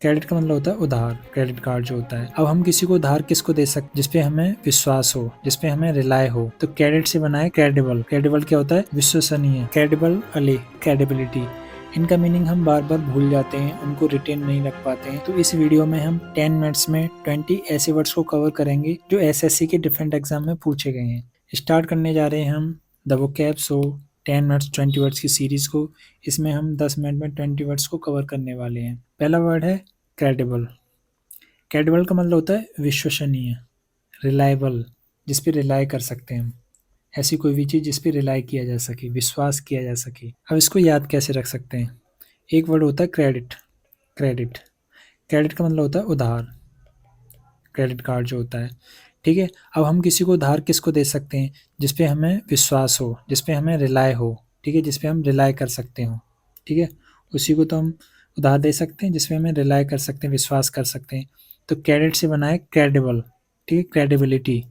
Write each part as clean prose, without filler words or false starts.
Credit का मतलब होता है उधार, क्रेडिट कार्ड जो होता है। अब हम किसी को उधार किसको दे सकते, जिसपे हमें विश्वास हो, जिसपे हमें रिलाय हो। तो क्रेडिट से बना है क्रेडिबल। क्रेडिबल क्या होता है? विश्वसनीय। क्रेडिबल अले, क्रेडिबिलिटी। इनका मीनिंग हम बार बार भूल जाते हैं, उनको रिटेन नहीं रख पाते हैं। तो इस वीडियो में हम 10 मिनट्स में 20 ऐसे वर्ड्स को कवर करेंगे जो एसएससी के डिफरेंट एग्जाम में पूछे गए हैं। स्टार्ट करने जा रहे हैं हम the vocab show 10 minutes 20 words की सीरीज को। इसमें हम 10 मिनट में 20 वर्ड्स को कवर करने वाले हैं। पहला वर्ड है क्रेडिबल। क्रेडिबल का मतलब होता है विश्वसनीय, रिलायबल, जिस पे रिलाय कर सकते हैं हम। ऐसी कोई भी चीज़ जिस पे रिलाय किया जा सके, विश्वास किया जा सके। अब इसको याद कैसे रख सकते हैं? एक वर्ड होता है क्रेडिट। क्रेडिट क्रेडिट का मतलब होता है उधार, क्रेडिट कार्ड जो होता है। ठीक है। अब हम किसी को उधार किसको दे सकते हैं? जिस पे हमें विश्वास हो, जिस पे हमें रिलाय हो। ठीक है, जिस पे हम रिलाय कर सकते हो। ठीक है, उसी को तो हम उधार दे सकते हैं जिसपे हमें रिलाय कर सकते हैं, विश्वास कर सकते हैं। तो क्रेडिट से बना है क्रेडिबल। ठीक है, क्रेडिबिलिटी।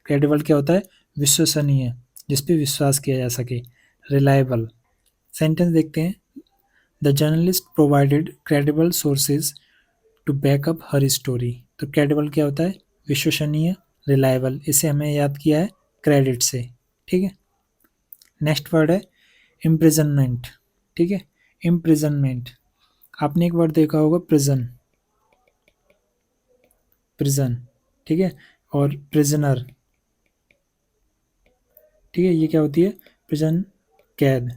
क्रेडिबल क्या होता है? विश्वसनीय, जिस पे विश्वास किया जा सके। रिलायबल। सेंटेंस देखते हैं। The journalist provided credible sources to back up her story. तो क्रेडिबल क्या होता है? विश्वसनीय, रिलायबल। इसे हमें याद किया है क्रेडिट से। ठीक है। नेक्स्ट वर्ड है इम्प्रिजनमेंट। ठीक है, इम्प्रिजनमेंट। आपने एक वर्ड देखा होगा प्रिजन, प्रिजन। ठीक है, और प्रिजनर। ठीक है, ये क्या होती है? प्रिजन, कैद।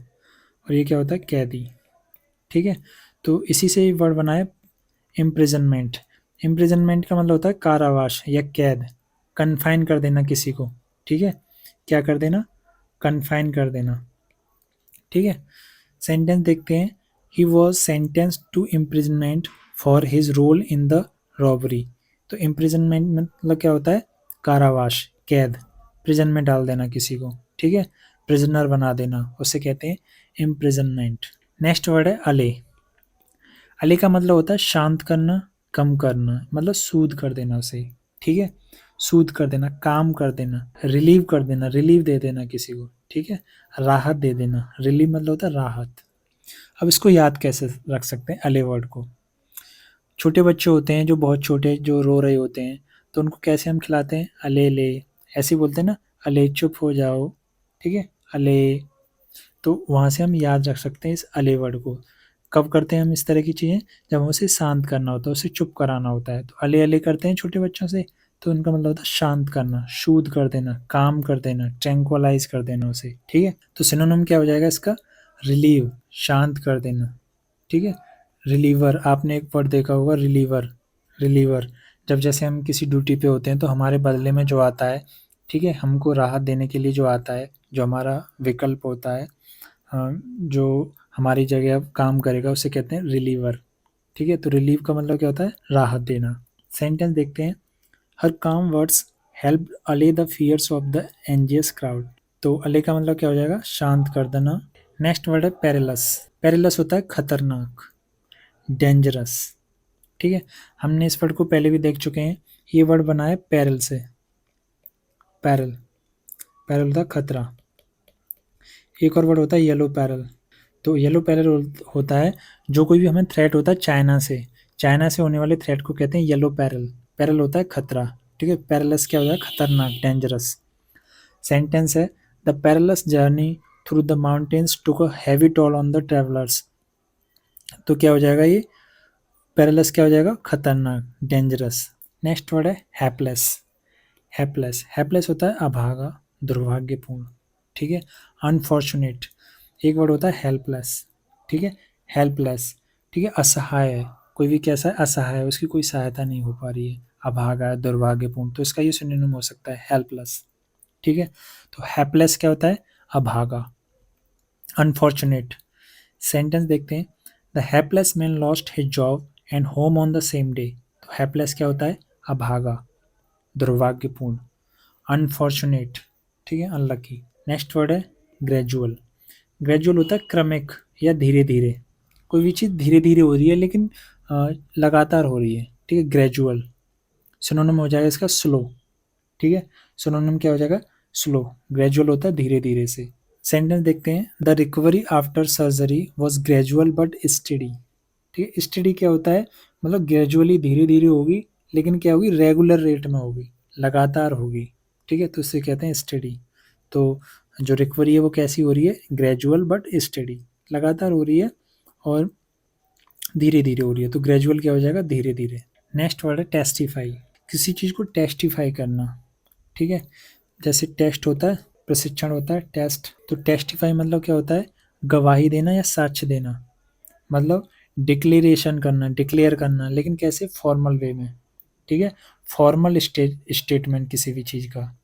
और ये क्या होता है? कैदी। ठीक है, तो इसी से वर्ड बना है इम्प्रिजनमेंट। इम्प्रिजनमेंट का मतलब होता है कारावास या कैद, कन्फाइन कर देना किसी को। ठीक है, क्या कर देना? कन्फाइन कर देना। ठीक है। सेंटेंस देखते हैं। He was sentence to imprisonment for his role in the robbery. तो इम्प्रिजनमेंट मतलब क्या होता है? कारावास, कैद, प्रिजन में डाल देना किसी को। ठीक है, प्रिजनर बना देना, उसे कहते हैं इम्प्रिजनमेंट। नेक्स्ट वर्ड है अले। अले का मतलब होता है शांत करना, कम करना, मतलब सूद कर देना उसे। ठीक है, सूद कर देना, काम कर देना, रिलीव कर देना, रिलीव दे देना किसी को। ठीक है, राहत दे देना। रिलीव मतलब होता है राहत। अब इसको याद कैसे रख सकते हैं अले वर्ड को? छोटे बच्चे होते हैं जो बहुत छोटे, जो रो रहे होते हैं, तो उनको कैसे हम खिलाते हैं? अले ले, ऐसे ही बोलते हैं ना, अले चुप हो जाओ। ठीक है, अले। तो वहाँ से हम याद रख सकते हैं इस अले वर्ड को। कब करते हैं हम इस तरह की चीज़ें? जब हमें उसे शांत करना होता है, उसे चुप कराना होता है। तो अले अले करते हैं छोटे बच्चों से, तो उनका मतलब होता है शांत करना, शूद कर देना, काम कर देना, ट्रैंक्विलाइज कर देना उसे। ठीक है, तो सिनोनिम क्या हो जाएगा इसका? रिलीव, शांत कर देना। ठीक है, रिलीवर। आपने एक वर्ड देखा होगा रिलीवर, रिलीवर। जब जैसे हम किसी ड्यूटी पे होते हैं तो हमारे बदले में जो आता है, ठीक है, हमको राहत देने के लिए जो आता है, जो हमारा विकल्प होता है, जो हमारी जगह काम करेगा, उसे कहते हैं रिलीवर। ठीक है, तो रिलीव का मतलब क्या होता है? राहत देना। सेंटेंस देखते हैं। Her calm words help allay the fears of the anxious crowd. तो अले का मतलब क्या हो जाएगा? शांत कर देना। नेक्स्ट वर्ड है पेरिलस। पेरिलस होता है खतरनाक, डेंजरस। ठीक है, हमने इस वर्ड को पहले भी देख चुके हैं। ये वर्ड बना है पैरल से। पैरल, पैरल होता है खतरा। एक और वर्ड होता है येलो पैरल। तो येलो पैरल होता है जो कोई भी हमें थ्रेट होता है चाइना से, चाइना से होने वाले थ्रेट को कहते हैं येलो पैरल। पैरल होता है खतरा। ठीक है, पैरलस क्या होता है? खतरनाक, डेंजरस। सेंटेंस है। The perilous journey through the mountains took a heavy toll on the travellers. तो क्या हो जाएगा ये? पैरलस क्या हो जाएगा? खतरनाक, डेंजरस। नेक्स्ट वर्ड है हैपलेस। हैपलेस, हैपलेस होता है अभागा, दुर्भाग्यपूर्ण। ठीक है, अनफॉर्चुनेट। एक वर्ड होता है हेल्पलेस। ठीक है, हेल्पलेस। ठीक है, असहाय है। कोई भी कैसा है? असहाय है, उसकी कोई सहायता नहीं हो पा रही है, अभागा है, दुर्भाग्यपूर्ण। तो इसका ये सिनोनिम हो सकता है हेल्पलेस। ठीक है, तो हैपलेस क्या होता है? अभागा, अनफॉर्चुनेट। सेंटेंस देखते हैं। The hapless man lost his job and home on the same day. तो हैपलेस क्या होता है? अभागा, दुर्भाग्यपूर्ण, अनफॉर्चुनेट। ठीक है, अनलकी। नेक्स्ट वर्ड है ग्रेजुअल। ग्रेजुअल होता है क्रमिक या धीरे धीरे। कोई भी चीज़ धीरे धीरे हो रही है लेकिन लगातार हो रही है। ठीक है, ग्रेजुअल। सिनोनिम हो जाएगा इसका स्लो। ठीक है, सिनोनिम क्या हो जाएगा? स्लो। ग्रेजुअल होता है धीरे धीरे से। सेंटेंस देखते हैं। The recovery after surgery was gradual but study. ठीक है, स्टडी क्या होता है? मतलब ग्रेजुअली धीरे-धीरे होगी, लेकिन क्या होगी रेगुलर रेट में होगी, लगातार होगी, ठीक है? तो इसे कहते हैं स्टेडी। तो जो रिकवरी है वो कैसी हो रही है? ग्रेजुअल बट स्टेडी, लगातार हो रही है और धीरे-धीरे हो रही है, तो ग्रेजुअल क्या हो जाएगा? धीरे-धीरे। नेक्स्ट वर्ड है टेस्टिफाई, किसी चीज़ को टेस्टिफाई करना, ठीक है? जैसे टेस्ट होता है, प्रशिक्षण होता है, टेस्ट, तो टेस्टिफाई मतलब क्या होता है? गवाही देना या साक्ष्य देना, मतलब डिक्लेरेशन करना, डिक्लेयर करना, लेकिन कैसे? फॉर्मल वे में, ठीक है? फॉर्मल स्टेटमेंट किसी भी चीज़ का,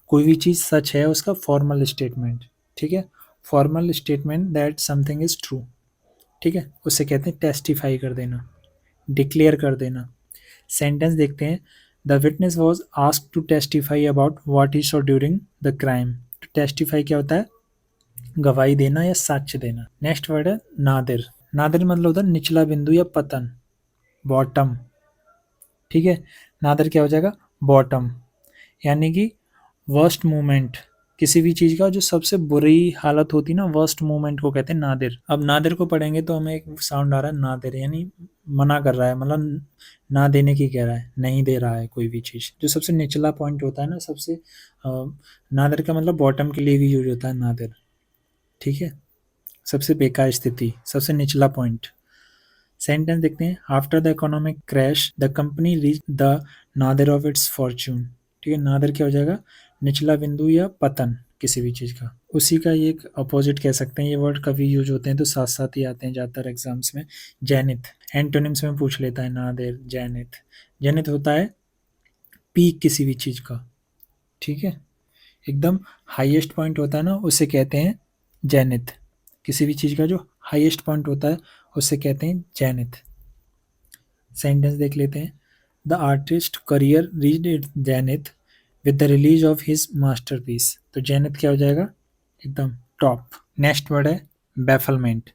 कोई भी चीज़ सच है उसका फॉर्मल स्टेटमेंट, ठीक है? Formal statement that something is true, ठीक है? उसे कहते हैं टेस्टिफाई कर देना, डिक्लेयर कर देना। सेंटेंस देखते हैं, the witness was asked to testify about what he saw during the crime. तो टेस्टिफाई क्या होता है? गवाही देना या साक्ष्य देना। नेक्स्ट वर्ड है नादिर। नादिर मतलब होता है निचला बिंदु या पतन, बॉटम, ठीक है? नादिर क्या हो जाएगा? बॉटम, यानी कि वर्स्ट मोमेंट, किसी भी चीज़ का जो सबसे बुरी हालत होती है ना, वर्स्ट मोमेंट को कहते हैं नादिर। अब नादिर को पढ़ेंगे तो हमें एक साउंड आ रहा है नादिर, यानी मना कर रहा है, मतलब ना देने की कह रहा है, नहीं दे रहा है कोई भी चीज़। जो सबसे निचला पॉइंट होता है ना, सबसे नादिर का मतलब बॉटम के लिए भी यूज होता है नादिर, ठीक है? सबसे बेकार स्थिति, सबसे निचला पॉइंट। सेंटेंस देखते हैं, after the economic crash the company reach the Nadir of its Fortune, ठीक है? नादिर क्या हो जाएगा? निचला बिंदु या पतन किसी भी चीज़ का। उसी का ये एक अपोजिट कह सकते हैं, ये वर्ड कभी यूज होते हैं तो साथ साथ ही आते हैं ज़्यादातर एग्जाम्स में। जैनिथ, एंटोनिम्स में पूछ लेता है नादिर, जैनिथ। जैनिथ होता है पीक किसी भी चीज़ का, ठीक है? एकदम हाईएस्ट पॉइंट होता है ना, उसे कहते हैं जैनिथ। किसी भी चीज़ का जो हाईएस्ट पॉइंट होता है उसे कहते हैं जैनिथ। सेंटेंस देख लेते हैं, the artist career reached it's zenith with the release of his masterpiece. तो जेनिथ क्या हो जाएगा? एकदम टॉप। नेक्स्ट वर्ड है बैफलमेंट।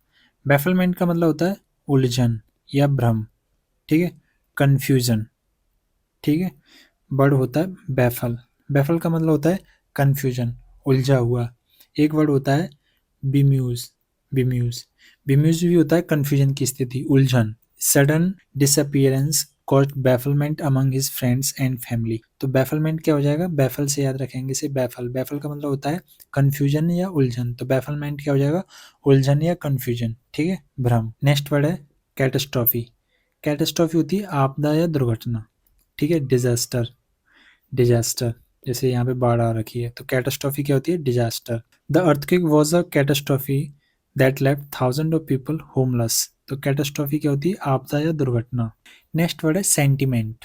बैफलमेंट का मतलब होता है उलझन या भ्रम, ठीक है? कन्फ्यूजन, ठीक है? वर्ड होता है बैफल। बैफल का मतलब होता है कन्फ्यूजन, उलझा हुआ। एक वर्ड होता है बिम्यूज। बिम्यूज, बिम्यूज भी होता है कन्फ्यूजन की स्थिति, उलझन। Sudden disappearance caused bafflement among his friends and family. तो बैफलमेंट क्या हो जाएगा? बैफल से याद रखेंगे इसे, बैफल। बैफल का मतलब होता है कन्फ्यूजन या उलझन, तो बैफलमेंट क्या हो जाएगा? उलझन या कन्फ्यूजन, ठीक है? भ्रम। नेक्स्ट वर्ड है कैटास्ट्रॉफी। कैटास्ट्रॉफी होती है आपदा या दुर्घटना, ठीक है? डिजास्टर, डिजास्टर, जैसे यहाँ पे बाढ़ आ रखी है, तो कैटास्ट्रॉफी क्या होती है? Disaster. The earthquake was a catastrophe that left thousand of people homeless. तो कैटास्ट्रॉफी क्या होती है? आपदा या दुर्घटना। नेक्स्ट वर्ड है सेंटिमेंट,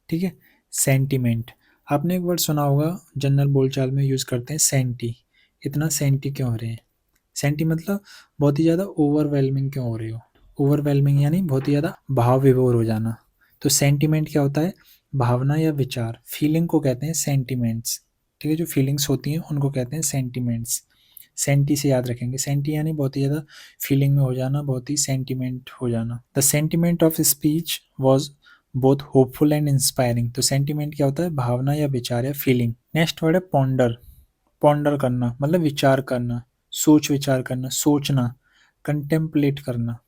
ठीक है? सेंटिमेंट, आपने एक वर्ड सुना होगा जनरल बोलचाल में यूज़ करते हैं, सेंटी। इतना सेंटी क्यों हो रहे हैं? सेंटी मतलब बहुत ही ज़्यादा ओवरवेलमिंग क्यों हो रही हो? ओवरवेलमिंग यानी बहुत ही ज़्यादा भाव विभोर हो जाना। तो सेंटिमेंट क्या होता है? भावना या विचार, फीलिंग को कहते हैं सेंटिमेंट्स, ठीक है? जो फीलिंग्स होती हैं उनको कहते हैं सेंटिमेंट्स। सेंटी से याद रखेंगे, सेंटी यानी बहुत ही ज़्यादा फीलिंग में हो जाना, बहुत ही सेंटिमेंट हो जाना। The sentiment of speech was both hopeful and inspiring. तो सेंटिमेंट क्या होता है? भावना या विचार या फीलिंग। नेक्स्ट वर्ड है पॉन्डर। पॉन्डर करना मतलब विचार करना, सोच विचार करना, सोचना, कंटेम्पलेट करना।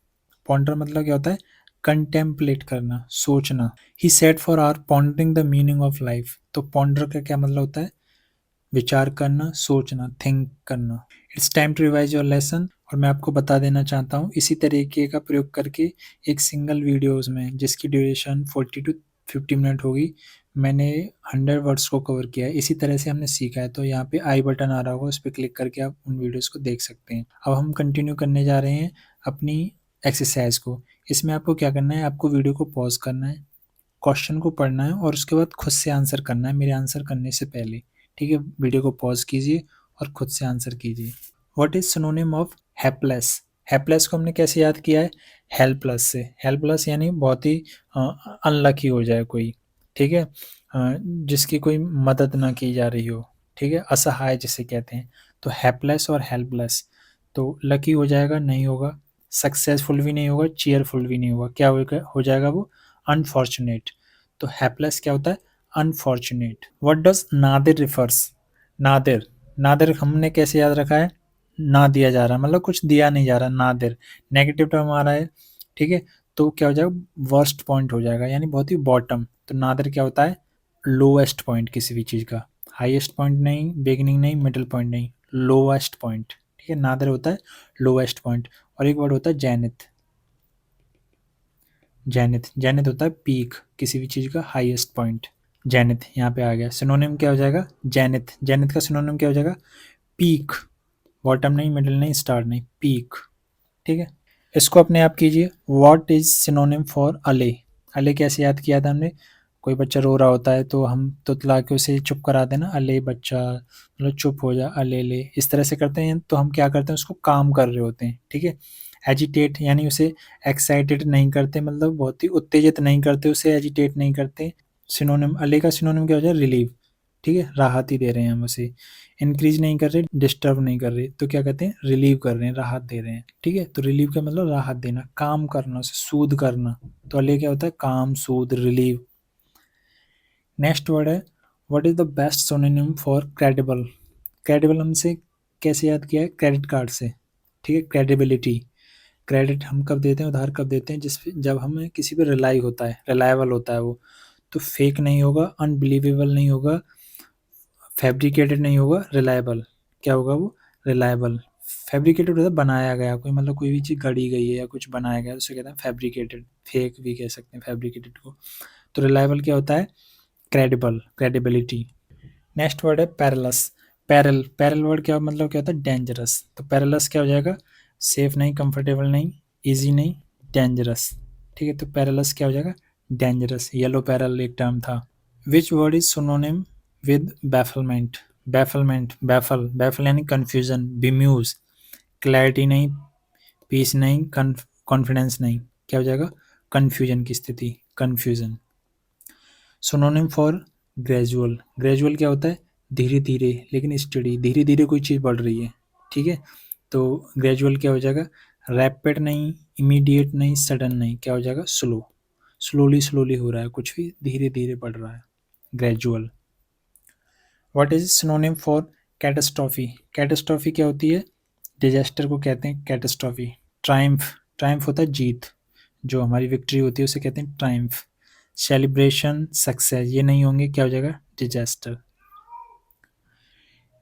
पॉन्डर मतलब क्या होता है? कंटेम्पलेट करना, सोचना। He sat for hours pondering the meaning of life. तो पॉन्डर का क्या मतलब होता है? विचार करना, सोचना, थिंक करना। It's time to revise your lesson. और मैं आपको बता देना चाहता हूँ इसी तरीके का प्रयोग करके एक सिंगल वीडियोज़ में, जिसकी ड्यूरेशन 40 टू 50 मिनट होगी, मैंने 100 वर्ड्स को कवर किया है। इसी तरह से हमने सीखा है। तो यहाँ पे आई बटन आ रहा होगा, उस पर क्लिक करके आप उन वीडियोज़ को देख सकते हैं। अब हम कंटिन्यू करने जा रहे हैं अपनी एक्सरसाइज को। इसमें आपको क्या करना है? आपको वीडियो को पॉज करना है, क्वेश्चन को पढ़ना है और उसके बाद खुद से आंसर करना है मेरे आंसर करने से पहले, ठीक है? वीडियो को पॉज कीजिए और खुद से आंसर कीजिए। What is synonym of helpless? Helpless को हमने कैसे याद किया है? हेल्पलेस से। हेल्पलेस यानी बहुत ही अनलकी हो जाए कोई, ठीक है? जिसकी कोई मदद ना की जा रही हो, ठीक है? असहाय जिसे कहते हैं। तो हेल्पलेस और हेल्पलेस, तो लकी हो जाएगा, नहीं होगा। सक्सेसफुल भी नहीं होगा, चीयरफुल भी नहीं होगा। क्या हो जाएगा वो? अनफॉर्चुनेट। तो हैप्लेस क्या होता है? Unfortunate. What does Nadir refers? Nadir, Nadir हमने कैसे याद रखा है? ना दिया जा रहा, मतलब कुछ दिया नहीं जा रहा, नादिर। नेगेटिव टर्म आ रहा है, ठीक है? तो क्या हो जाएगा, वर्स्ट पॉइंट हो जाएगा, यानी बहुत ही बॉटम। तो नादर क्या होता है, लोएस्ट पॉइंट किसी भी चीज़ का, हाईएस्ट पॉइंट नहीं, बिगिनिंग नहीं, मिडिल पॉइंट नहीं, लोएस्ट पॉइंट। ठीक है, नादर होता है लोएस्ट पॉइंट। और एक वर्ड होता है जेनिथ। जेनिथ, जेनिथ होता है पीक, किसी भी चीज़ का हाईएस्ट पॉइंट। जेनिथ यहाँ पे आ गया। सिनोनिम क्या हो जाएगा, जेनिथ, जेनिथ का सिनोनिम क्या हो जाएगा, पीक, बॉटम नहीं, मिडिल नहीं, स्टार नहीं, पीक। ठीक है, इसको अपने आप कीजिए। व्हाट इज सिनोनिम फॉर अले। अले कैसे याद किया था हमने, कोई बच्चा रो रहा होता है तो हम तुतला के उसे चुप करा देना, अले बच्चा, मतलब चुप हो जा, अले ले, इस तरह से करते हैं। तो हम क्या करते हैं, उसको काम कर रहे होते हैं। ठीक है, एजिटेट यानी उसे एक्साइटेड नहीं करते, मतलब बहुत ही उत्तेजित नहीं करते, उसे एजिटेट नहीं करते। सिनोनिम, अले का सिनोनिम क्या हो जाए, रिलीव। ठीक है, राहत ही दे रहे हैं हम उसे, इंक्रीज नहीं कर रहे, डिस्टर्ब नहीं कर रहे, तो क्या कहते हैं, रिलीव कर रहे हैं, राहत दे रहे हैं। ठीक है, तो रिलीव का मतलब राहत देना, काम करना, उसे सूद करना। तो अले क्या होता है, काम, सूद, रिलीव। नेक्स्ट वर्ड है, what is the best synonym for credible. Credible हमसे कैसे याद किया है, क्रेडिट कार्ड से। ठीक है, क्रेडिबिलिटी, क्रेडिट हम कब देते हैं, उधार कब देते हैं, जब हमें किसी पे रिलाई होता है, रिलायबल होता है वो। तो फेक नहीं होगा, अनबिलीवेबल नहीं होगा, फैब्रिकेटेड नहीं होगा, रिलायबल। क्या होगा वो, रिलायबल। फैब्रिकेटेड होता है बनाया गया, कोई मतलब कोई भी चीज़ गढ़ी गई है या कुछ बनाया गया, उसे कहते हैं फैब्रिकेटेड, फेक भी कह सकते हैं फैब्रिकेटेड को। तो रिलायबल क्या होता है, क्रेडिबल, क्रेडिबिलिटी। नेक्स्ट वर्ड है पैरेलस। पैरल, पैरल वर्ड क्या मतलब क्या होता है, डेंजरस। तो पैरेलस क्या हो जाएगा, सेफ नहीं, कंफर्टेबल नहीं, इजी नहीं, डेंजरस। ठीक है, तो पैरेलस क्या हो जाएगा, डेंजरस। येलो पैरल एक टर्म था। Which word is synonym with bafflement. Bafflement, baffle, baffle यानी कन्फ्यूजन, बिम्यूज, क्लैरिटी नहीं, पीस नहीं, कॉन्फिडेंस नहीं, क्या हो जाएगा, कन्फ्यूजन की स्थिति, confusion. Synonym for gradual. Gradual क्या होता है, धीरे धीरे लेकिन स्टडी, धीरे धीरे कोई चीज़ बढ़ रही है। ठीक है, तो ग्रेजुअल क्या हो जाएगा, रैपिड नहीं, इमीडिएट नहीं, सडन नहीं, क्या हो जाएगा, स्लो, स्लोली स्लोली हो रहा है कुछ भी, धीरे धीरे बढ़ रहा है, gradual. What is synonym for catastrophe. Catastrophe क्या होती है, डिजास्टर को कहते हैं कैटास्ट्रॉफी। ट्रायम्फ, ट्रायम्फ होता है जीत, जो हमारी विक्ट्री होती है उसे कहते हैं ट्रायम्फ। सेलिब्रेशन, सक्सेस, ये नहीं होंगे, क्या हो जाएगा, डिजास्टर।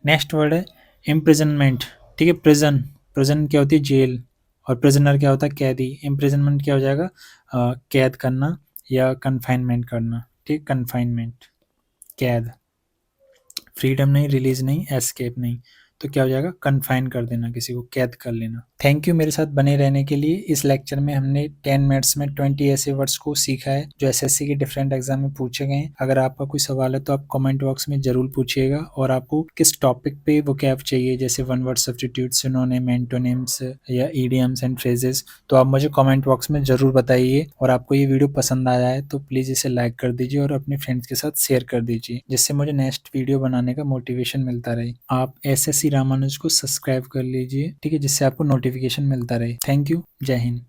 नेक्स्ट वर्ड है इम्प्रिजनमेंट। ठीक है, प्रिजन, प्रिजन क्या होती है, जेल, और प्रिजनर क्या होता है, कैदी। इम्प्रिजनमेंट क्या हो जाएगा, कैद करना या कन्फाइनमेंट करना। ठीक, कन्फाइनमेंट, कैद। फ्रीडम नहीं, रिलीज नहीं, एस्केप नहीं, तो क्या हो जाएगा, कन्फाइन कर देना, किसी को कैद कर लेना। थैंक यू मेरे साथ बने रहने के लिए। इस लेक्चर में हमने 10 मिनट्स में 20 ऐसे वर्ड्स को सीखा है जो एसएससी के डिफरेंट एग्जाम में पूछे गए हैं। अगर आपका कोई सवाल है तो आप कमेंट बॉक्स में जरूर पूछिएगा, और आपको किस टॉपिक पे वोकैब चाहिए, जैसे one word substitute, synonym, antonyms या ईडियम्स एंड फ्रेजेस, तो आप मुझे कमेंट बॉक्स में जरूर बताइए। और आपको ये वीडियो पसंद आया है तो प्लीज़ इसे लाइक कर दीजिए और अपने फ्रेंड्स के साथ शेयर कर दीजिए, जिससे मुझे नेक्स्ट वीडियो बनाने का मोटिवेशन मिलता रहे। आप एसएससी रामानुज को सब्सक्राइब कर लीजिए, ठीक है, जिससे आपको नोटिफिकेशन मिलता रहे। थैंक यू, जय हिंद।